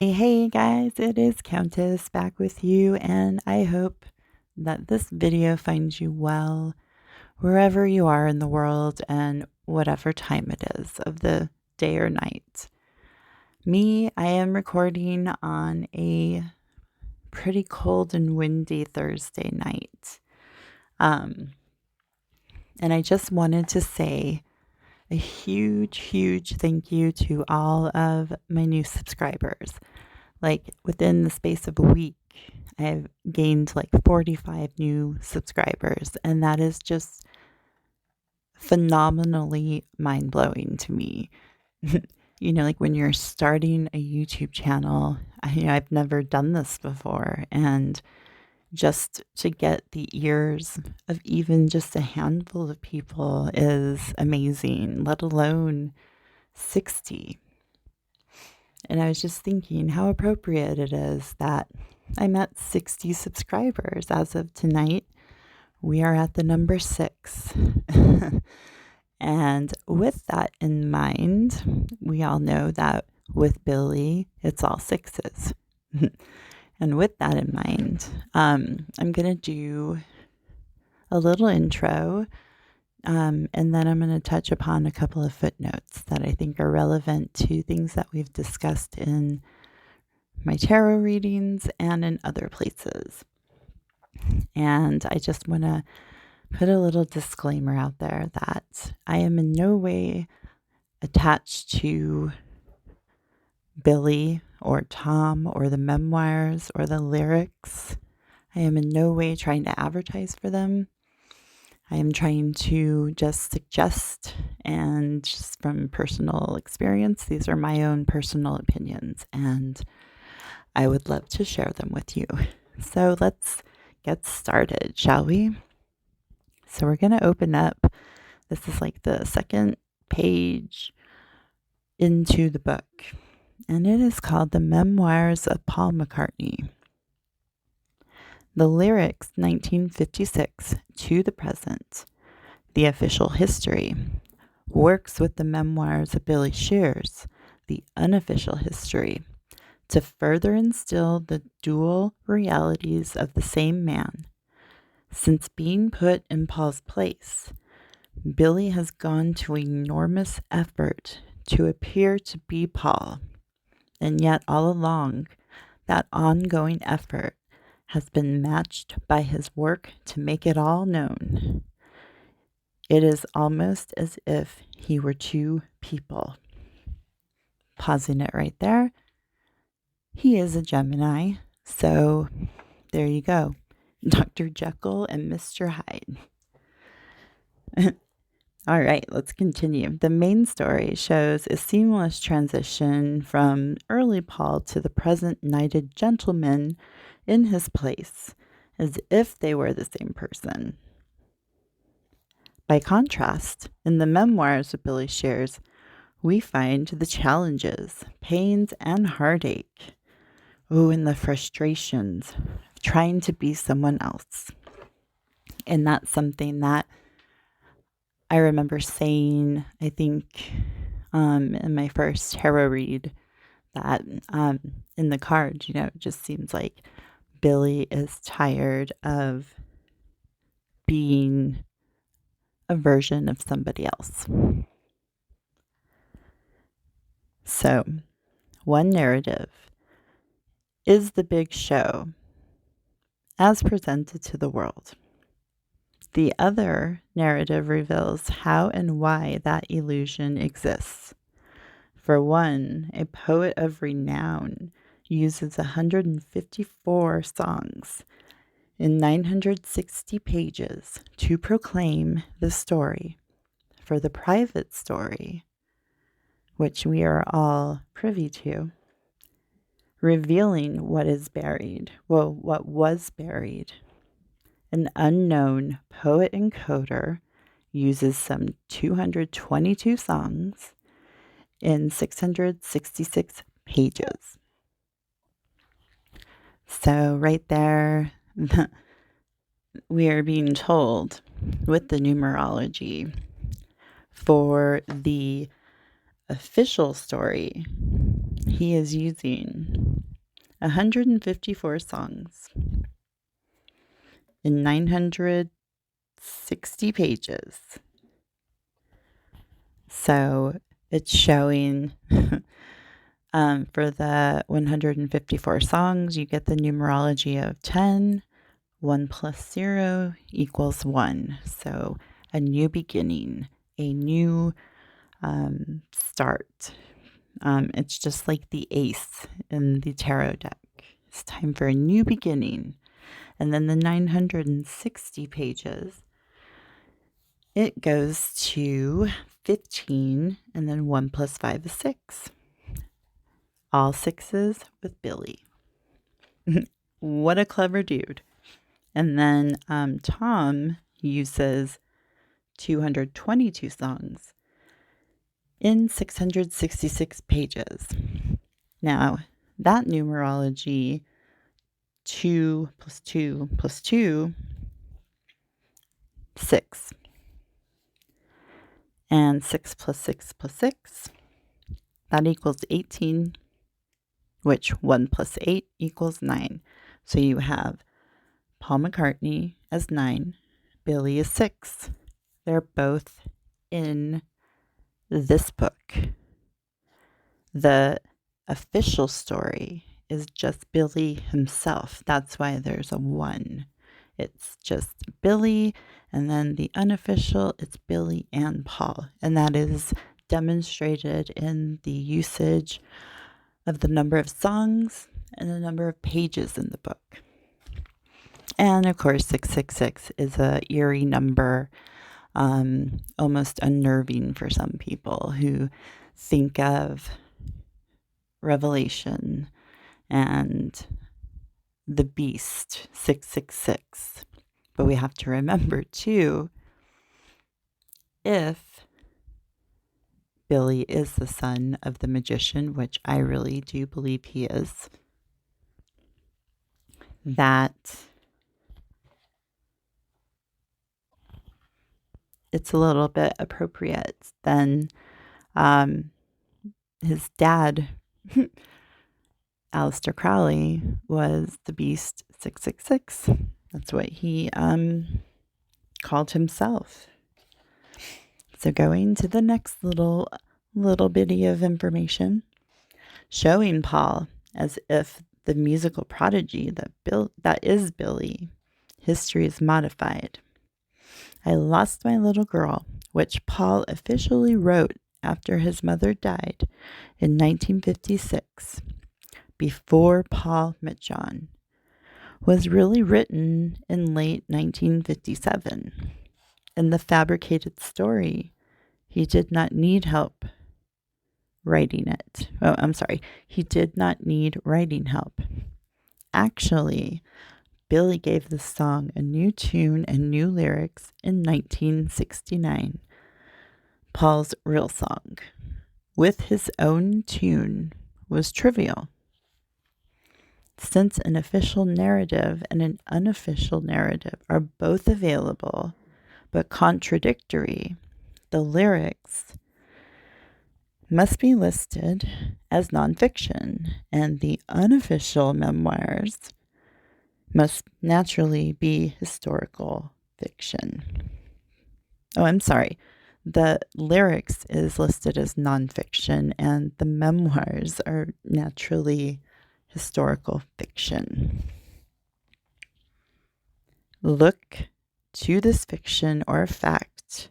Hey guys, it is Countess back with you, and I hope that this video finds you well wherever you are in the world and whatever time it is of the day or night. I am recording on a pretty cold and windy Thursday night. And I just wanted to say a huge thank you to all of my new subscribers. Like within the space of a week, I've gained like 45 new subscribers, and that is just phenomenally mind blowing to me. Like when you're starting a YouTube channel, I've never done this before, and just to get the ears of even just a handful of people is amazing, let alone 60. And I was just thinking how appropriate it is that I'm at 60 subscribers as of tonight. We are at the number 6. And with that in mind, we all know that with Billy, it's all 6s. And with that in mind, I'm going to do a little intro, and then I'm going to touch upon a couple of footnotes that I think are relevant to things that we've discussed in my tarot readings and in other places. And I just want to put a little disclaimer out there that I am in no way attached to Billy or Tom or the memoirs or the lyrics. I am in no way trying to advertise for them. I am trying to just suggest, and just from personal experience, these are my own personal opinions, and I would love to share them with you. So let's get started, shall we? So we're going to open up. This is like the second page into the book, and it is called The Memoirs of Paul McCartney. The lyrics 1956 to the present, the official history, works with the memoirs of Billy Shears, the unofficial history, to further instill the dual realities of the same man. Since being put in Paul's place, Billy has gone to enormous effort to appear to be Paul, and yet all along, that ongoing effort has been matched by his work to make it all known. It is almost as if he were two people. Pausing it right there. He is a Gemini, so there you go. Dr. Jekyll and Mr. Hyde. All right, let's continue. The main story shows a seamless transition from early Paul to the present knighted gentleman in his place, as if they were the same person. By contrast, in the memoirs of Billy Shears, we find the challenges, pains, and heartache. And the frustrations of trying to be someone else. And that's something that I remember saying, I think, in my first tarot read, that in the card, it just seems like Billy is tired of being a version of somebody else. So, one narrative is the big show as presented to the world. The other narrative reveals how and why that illusion exists. For one, a poet of renown uses 154 songs in 960 pages to proclaim the story. For the private story, which we are all privy to, revealing what is buried, what was buried. An unknown poet encoder uses some 222 songs in 666 pages. So right there, we are being told with the numerology for the official story, he is using 154 songs in 960 pages. So it's showing for the 154 songs, you get the numerology of 10. 1 plus 0 equals 1. So a new beginning, a new start. It's just like the ace in the tarot deck. It's time for a new beginning. And then the 960 pages, it goes to 15, and then 1 plus 5 is 6. All sixes with Billy. What a clever dude. And then Tom uses 222 songs in 666 pages. Now, that numerology, 2 plus 2 plus 2, 6. And 6 plus 6 plus 6, that equals 18, which 1 plus 8 equals 9. So you have Paul McCartney as 9, Billy is 6. They're both in this book. The official story is just Billy himself. That's why there's a 1. It's just Billy, and then the unofficial, it's Billy and Paul. And that is demonstrated in the usage of the number of songs and the number of pages in the book. And of course, 666 is a eerie number, almost unnerving for some people who think of Revelation and the beast, 666. But we have to remember too, if Billy is the son of the magician, which I really do believe he is, that it's a little bit appropriate. Then his dad, Aleister Crowley, was the beast 666. That's what he called himself. So going to the next little bitty of information, showing Paul as if the musical prodigy that is Billy, history is modified. I Lost My Little Girl, which Paul officially wrote after his mother died in 1956, before Paul met John, was really written in late 1957. In the fabricated story, he did not need help writing it. Oh, I'm sorry. He did not need writing help. Actually, Billy gave the song a new tune and new lyrics in 1969. Paul's real song, with his own tune, was trivial. Since an official narrative and an unofficial narrative are both available, but contradictory, the lyrics must be listed as nonfiction, and the unofficial memoirs must naturally be historical fiction. Oh, I'm sorry. The lyrics is listed as nonfiction, and the memoirs are naturally historical fiction. Look to this fiction or fact,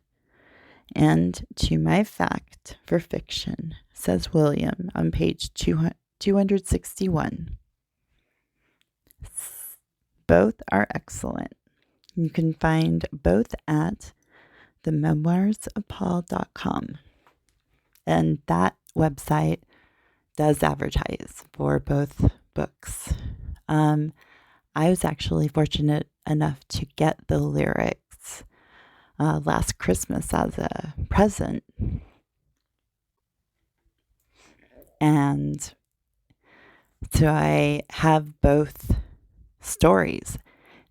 and to my fact for fiction, says William on page 261. Both are excellent. You can find both at thememoirsofpaul.com. And that website does advertise for both books. I was actually fortunate enough to get the lyrics last Christmas as a present. And so I have both stories.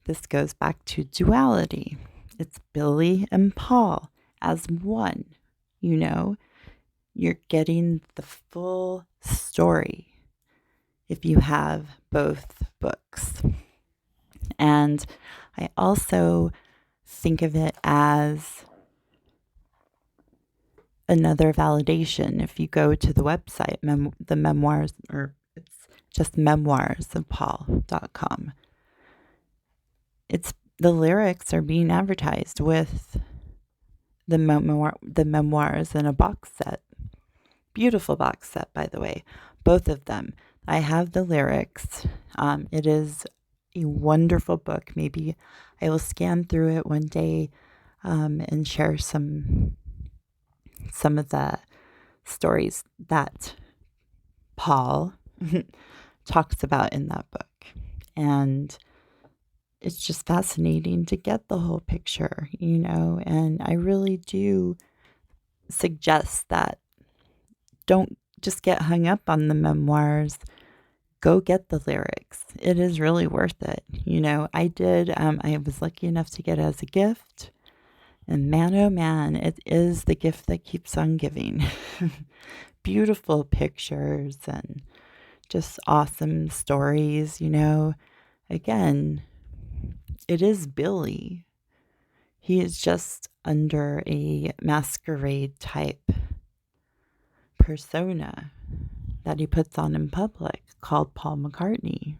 This goes back to duality. It's Billy and Paul as one. You know, you're getting the full story. if you have both books. And I also think of it as another validation. If you go to the website, the memoirs, or it's just memoirs of pAuL.com, it's the lyrics are being advertised with the memoirs in a box set. Beautiful box set, by the way, both of them. I have the lyrics. It is a wonderful book. Maybe I will scan through it one day and share some of the stories that pAuL talks about in that book. And it's just fascinating to get the whole picture, and I really do suggest that don't just get hung up on the memoirs. Go get the lyrics. It is really worth it. I did, I was lucky enough to get it as a gift. And man, oh man, it is the gift that keeps on giving. Beautiful pictures and just awesome stories, Again, it is Billy. He is just under a masquerade type persona that he puts on in public called Paul McCartney.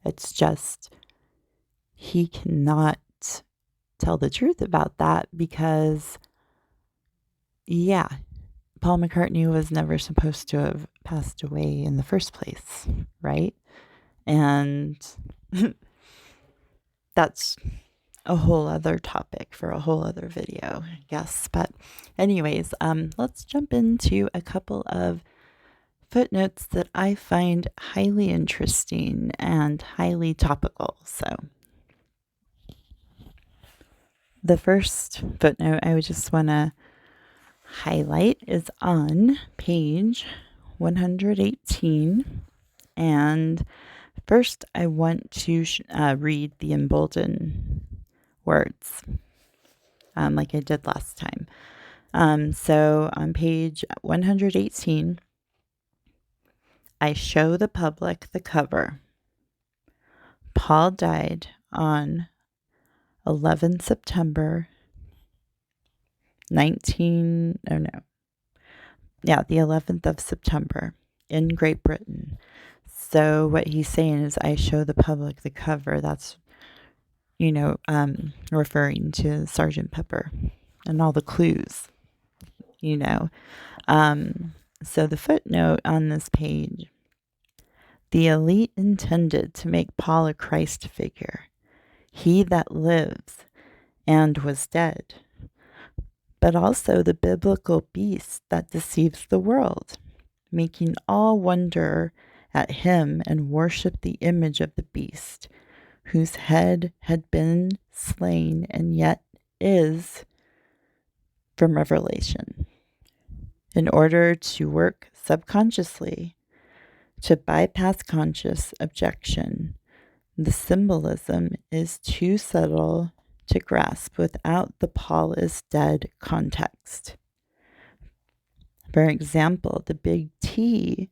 It's just, he cannot tell the truth about that because, yeah, Paul McCartney was never supposed to have passed away in the first place, right? And that's a whole other topic for a whole other video, I guess. But anyways, let's jump into a couple of footnotes that I find highly interesting and highly topical. So the first footnote I would just want to highlight is on page 118. And first, I want to read the emboldened words, like I did last time. So on page 118, I show the public the cover. pAuL died on 11 September the 11th of September in Great Britain. So what he's saying is, I show the public the cover. That's, referring to Sergeant Pepper and all the clues, So the footnote on this page: the elite intended to make pAuL a Christ figure, he that lives and was dead, but also the biblical beast that deceives the world, making all wonder at him and worship the image of the beast, whose head had been slain and yet is, from Revelation, in order to work subconsciously to bypass conscious objection. The symbolism is too subtle to grasp without the pAuL is dead context. For example, the big T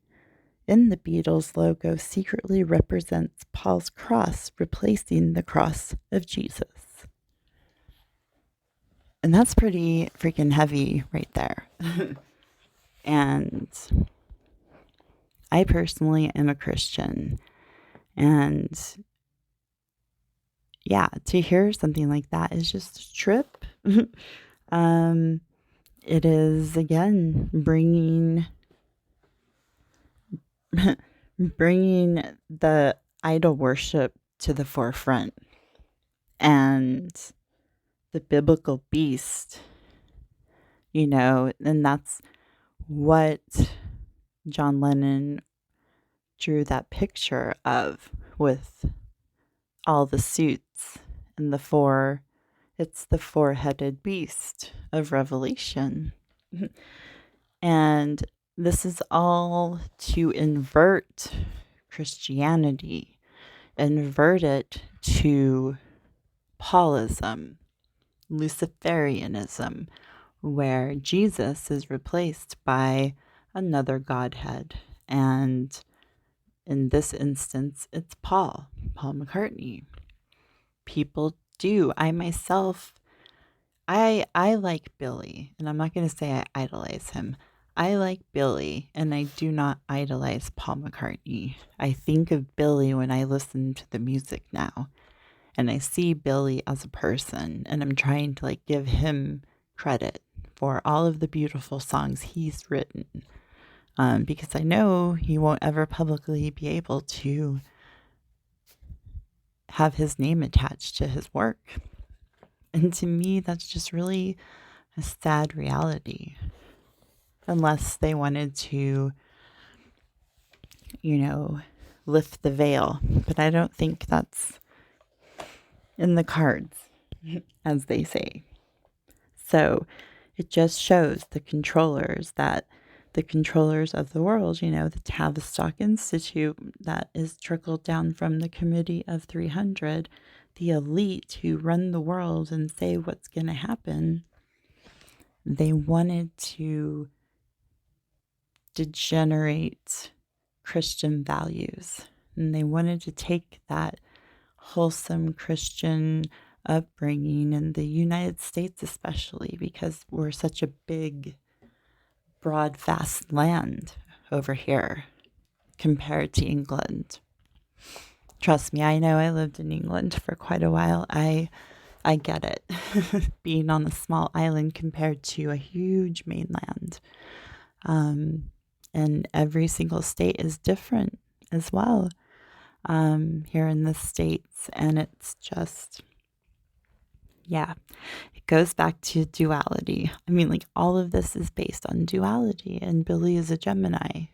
in the Beatles logo secretly represents pAuL's cross, replacing the cross of Jesus. And that's pretty freaking heavy right there. And I personally am a Christian. And yeah, to hear something like that is just a trip. It is, again, bringing the idol worship to the forefront, and the biblical beast, and that's what John Lennon drew that picture of, with all the suits and it's the four-headed beast of Revelation. And this is all to invert Christianity, invert it to Paulism, Luciferianism, where Jesus is replaced by another Godhead. And In this instance, it's pAuL McCartney. People do. I myself, I like Billy, and I'm not going to say I idolize him. I like Billy, and I do not idolize Paul McCartney. I think of Billy when I listen to the music now, and I see Billy as a person, and I'm trying to like give him credit for all of the beautiful songs he's written, because I know he won't ever publicly be able to have his name attached to his work. And to me, that's just really a sad reality. Unless they wanted to, lift the veil. But I don't think that's in the cards, as they say. So it just shows the controllers of the world, the Tavistock Institute that is trickled down from the Committee of 300, the elite who run the world and say what's going to happen. They wanted to degenerate Christian values, and they wanted to take that wholesome Christian upbringing in the United States, especially because we're such a big, broad, vast land over here compared to England. Trust me, I know. I lived in England for quite a while. I get it. Being on a small island compared to a huge mainland. And every single state is different as well here in the States. And it's just, it goes back to duality. I mean, like, all of this is based on duality. And Billy is a Gemini.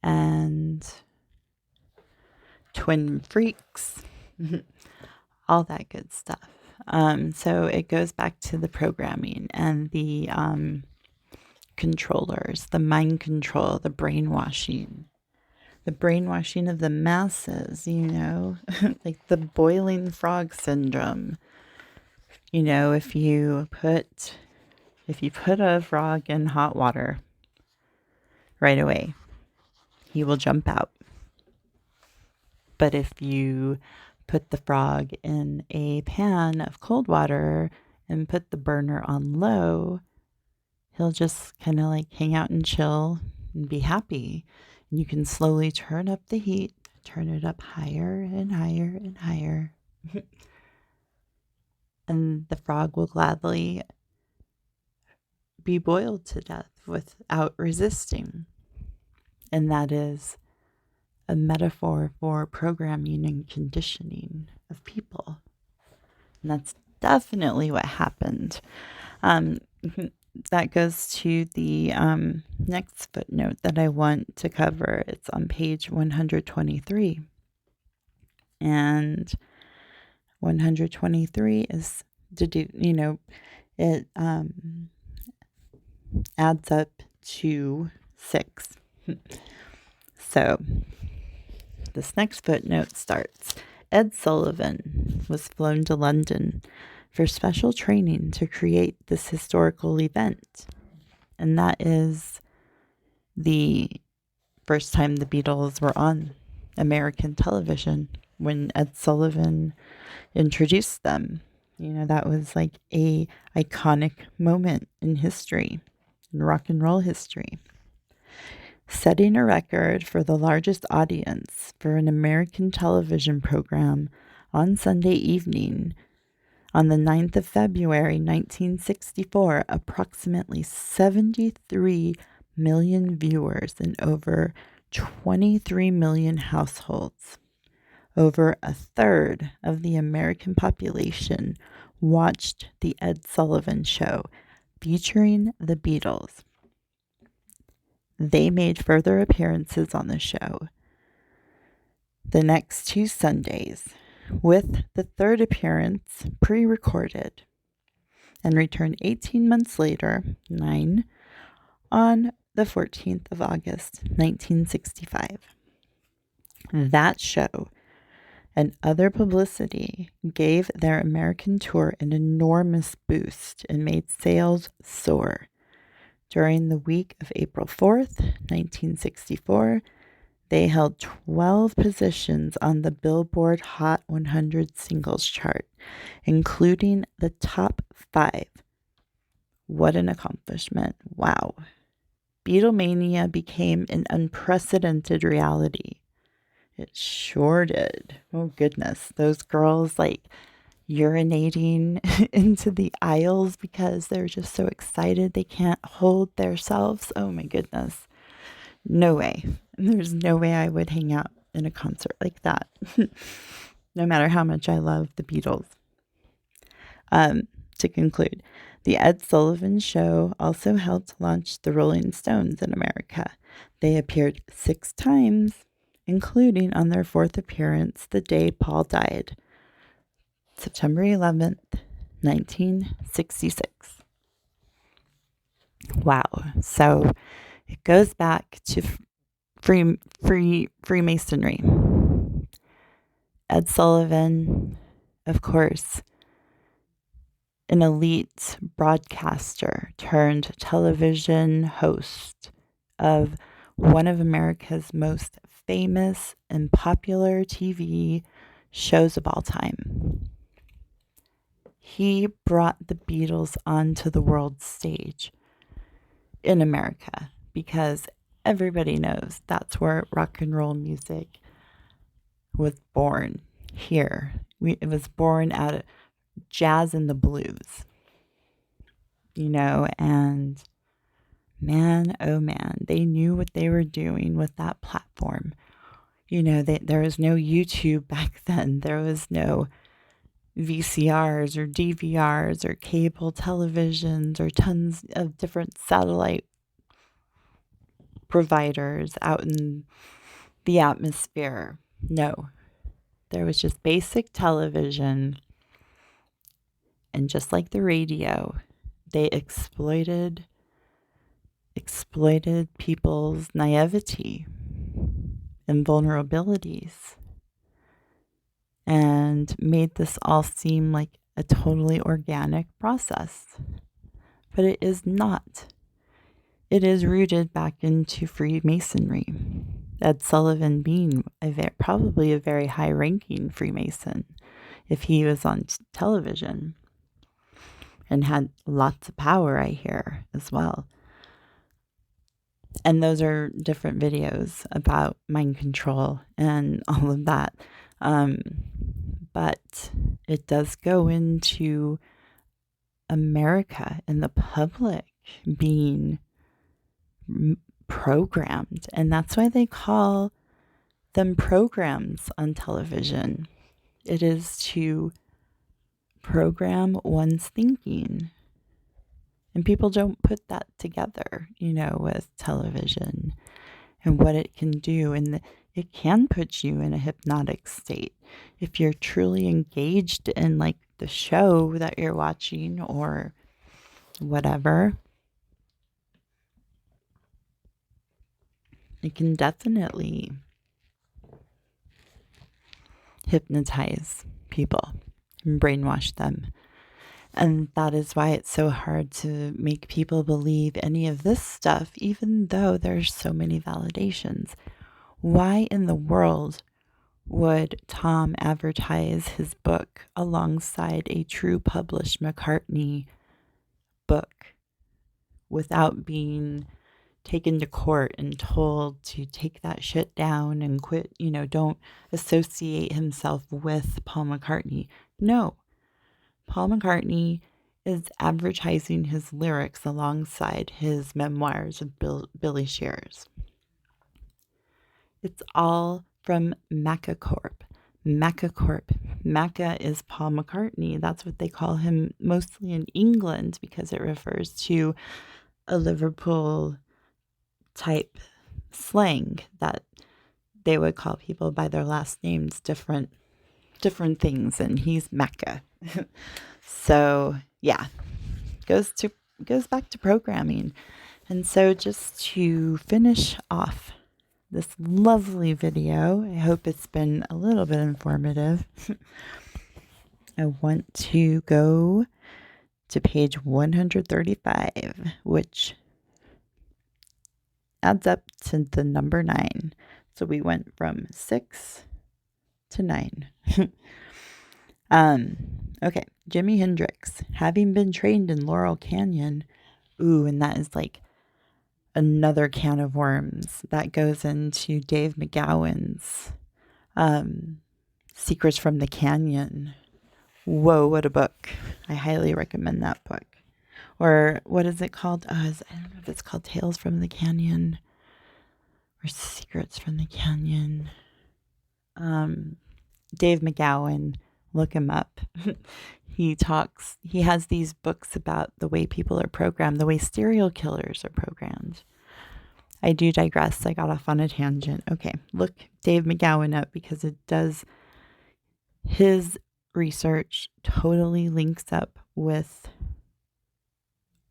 And twin freaks. All that good stuff. So it goes back to the programming and the controllers, the mind control, the brainwashing of the masses, like the boiling frog syndrome. If you put a frog in hot water right away, he will jump out. But if you put the frog in a pan of cold water and put the burner on low, he'll just kind of like hang out and chill and be happy. And you can slowly turn up the heat, turn it up higher and higher and higher. And the frog will gladly be boiled to death without resisting. And that is a metaphor for programming and conditioning of people. And that's definitely what happened. That goes to the next footnote that I want to cover. It's on page 123. And 123 is to do, it adds up to 6. So this next footnote starts. Ed Sullivan was flown to London for special training to create this historical event. And that is the first time the Beatles were on American television when Ed Sullivan introduced them. That was like a iconic moment in history, in rock and roll history. Setting a record for the largest audience for an American television program on Sunday evening on the 9th of February, 1964, approximately 73 million viewers in over 23 million households. Over a third of the American population watched The Ed Sullivan Show, featuring the Beatles. They made further appearances on the show the next 2 Sundays, with the third appearance pre-recorded, and returned 18 months later, 9, on the 14th of August, 1965. That show and other publicity gave their American tour an enormous boost and made sales soar. During the week of April 4th, 1964, They held 12 positions on the Billboard Hot 100 singles chart, including the top 5. What an accomplishment. Wow. Beatlemania became an unprecedented reality. It sure did. Oh, goodness. Those girls, like, urinating into the aisles because they're just so excited they can't hold themselves. Oh, my goodness. No way. There's no way I would hang out in a concert like that, no matter how much I love the Beatles. To conclude, the Ed Sullivan Show also helped launch the Rolling Stones in America. They appeared 6 times, including on their 4th appearance the day pAuL died, September 11th, 1966. Wow. So it goes back to Freemasonry. Ed Sullivan, of course, an elite broadcaster turned television host of one of America's most famous and popular TV shows of all time. He brought the Beatles onto the world stage in America because everybody knows that's where rock and roll music was born, here. It was born out of jazz and the blues, and man, oh man, they knew what they were doing with that platform. There was no YouTube back then. There was no VCRs or DVRs or cable televisions or tons of different satellite providers out in the atmosphere. No, there was just basic television. And just like the radio, they exploited people's naivety and vulnerabilities and made this all seem like a totally organic process. But it is not. It is rooted back into Freemasonry. Ed Sullivan being probably a very high-ranking Freemason if he was on television and had lots of power, I hear, as well. And those are different videos about mind control and all of that. But it does go into America and the public being programmed. And that's why they call them programs on television. It is to program one's thinking. And people don't put that together, with television and what it can do. And it can put you in a hypnotic state if you're truly engaged in like the show that you're watching or whatever. It can definitely hypnotize people and brainwash them. And that is why it's so hard to make people believe any of this stuff, even though there's so many validations. Why in the world would Tom advertise his book alongside a true published McCartney book without being taken to court and told to take that shit down and quit, don't associate himself with Paul McCartney? No. Paul McCartney is advertising his lyrics alongside his memoirs of Billy Shears. It's all from mCCarTney. Macca is Paul McCartney. That's what they call him mostly in England because it refers to a Liverpool type slang that they would call people by their last names different things, and he's Macca. So yeah, goes back to programming. And so just to finish off this lovely video, I hope it's been a little bit informative. I want to go to page 135, which adds up to the number 9. So we went from 6 to 9. Okay. Jimi Hendrix, having been trained in Laurel Canyon. Ooh, and that is like another can of worms that goes into Dave McGowan's Secrets from the Canyon. Whoa, what a book. I highly recommend that book. Or what is it called? I don't know if it's called Tales from the Canyon or Secrets from the Canyon. Dave McGowan, look him up. He has these books about the way people are programmed, the way serial killers are programmed. I do digress. I got off on a tangent. Okay, look Dave McGowan up because his research totally links up with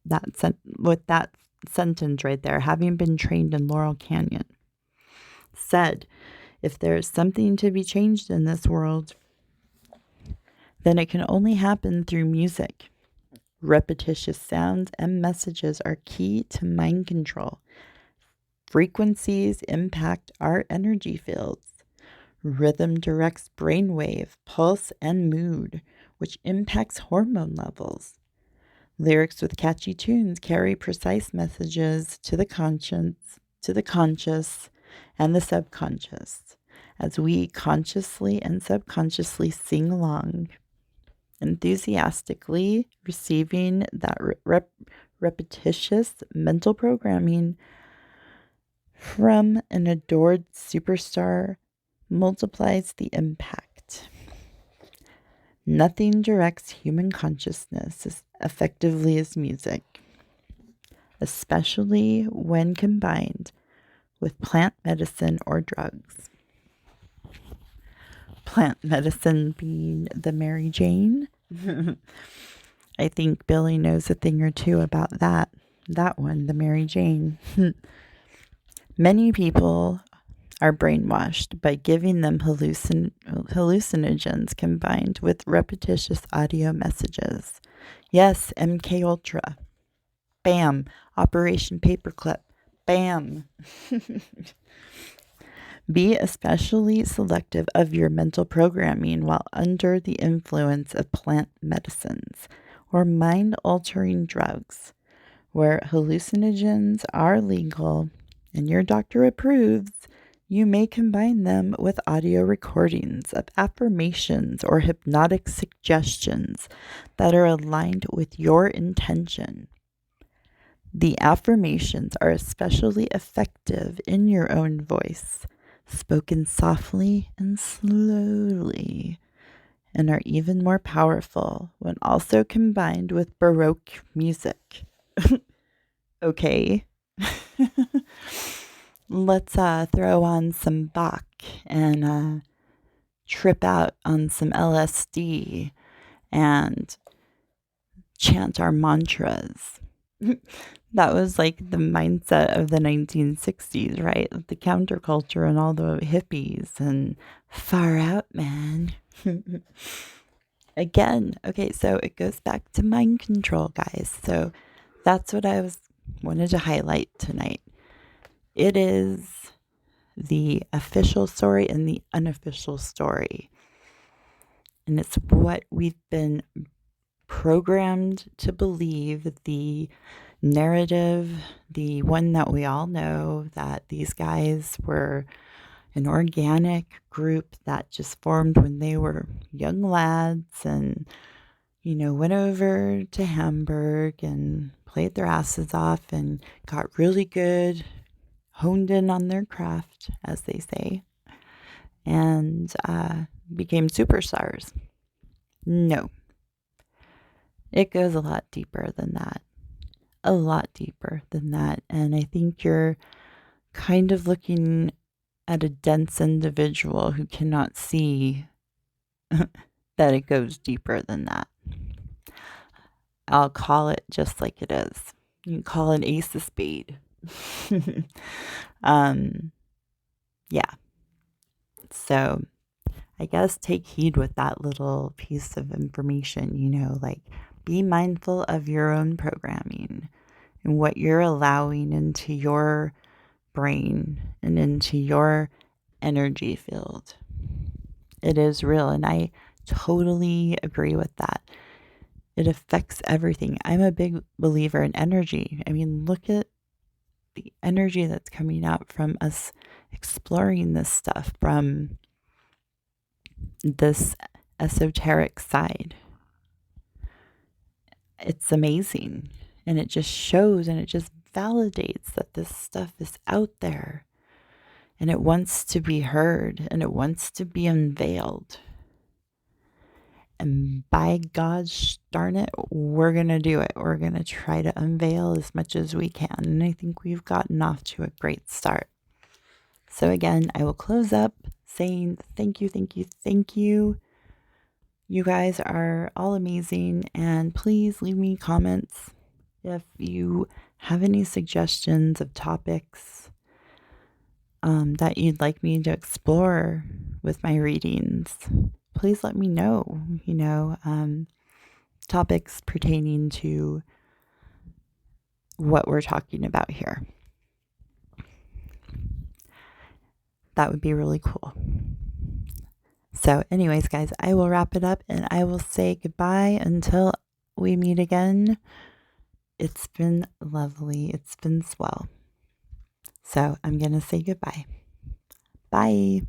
that sentence right there. Having been trained in Laurel Canyon, said, if there is something to be changed in this world, then it can only happen through music. Repetitious sounds and messages are key to mind control. Frequencies impact our energy fields. Rhythm directs brainwave, pulse, and mood, which impacts hormone levels. Lyrics with catchy tunes carry precise messages to the conscious, and the subconscious, as we consciously and subconsciously sing along, enthusiastically receiving that repetitious mental programming from an adored superstar multiplies the impact. Nothing directs human consciousness as effectively as music, especially when combined with plant medicine or drugs. Plant medicine being the Mary Jane. I think Billy knows a thing or two about that one, the Mary Jane. Many people are brainwashed by giving them hallucinogens combined with repetitious audio messages. Yes, MK Ultra. Bam. Operation Paperclip. Bam. Be especially selective of your mental programming while under the influence of plant medicines or mind-altering drugs, where hallucinogens are legal and your doctor approves. You may combine them with audio recordings of affirmations or hypnotic suggestions that are aligned with your intention. The affirmations are especially effective in your own voice, spoken softly and slowly, and are even more powerful when also combined with Baroque music. Okay. Let's throw on some Bach and trip out on some LSD and chant our mantras. That was like the mindset of the 1960s, right? The counterculture and all the hippies and far out, man. Again, okay, so it goes back to mind control, guys. So that's what I wanted to highlight tonight. It is the official story and the unofficial story. And it's what we've been programmed to believe, the narrative, the one that we all know, that these guys were an organic group that just formed when they were young lads and, went over to Hamburg and played their asses off and got really good, honed in on their craft, as they say, and became superstars. No. It goes a lot deeper than that. A lot deeper than that. And I think you're kind of looking at a dense individual who cannot see that it goes deeper than that. I'll call it just like it is. You can call it ace of spade. Yeah. So I guess take heed with that little piece of information, like be mindful of your own programming and what you're allowing into your brain and into your energy field. It is real, and I totally agree with that. It affects everything. I'm a big believer in energy. I mean, look at the energy that's coming out from us exploring this stuff from this esoteric side. It's amazing. And it just shows and it just validates that this stuff is out there. And it wants to be heard and it wants to be unveiled. And by gosh darn it, we're going to do it. We're going to try to unveil as much as we can. And I think we've gotten off to a great start. So again, I will close up saying thank you, thank you, thank you. You guys are all amazing. And please leave me comments if you have any suggestions of topics that you'd like me to explore with my readings. Please let me know, topics pertaining to what we're talking about here. That would be really cool. So anyways, guys, I will wrap it up and I will say goodbye until we meet again. It's been lovely. It's been swell. So I'm going to say goodbye. Bye.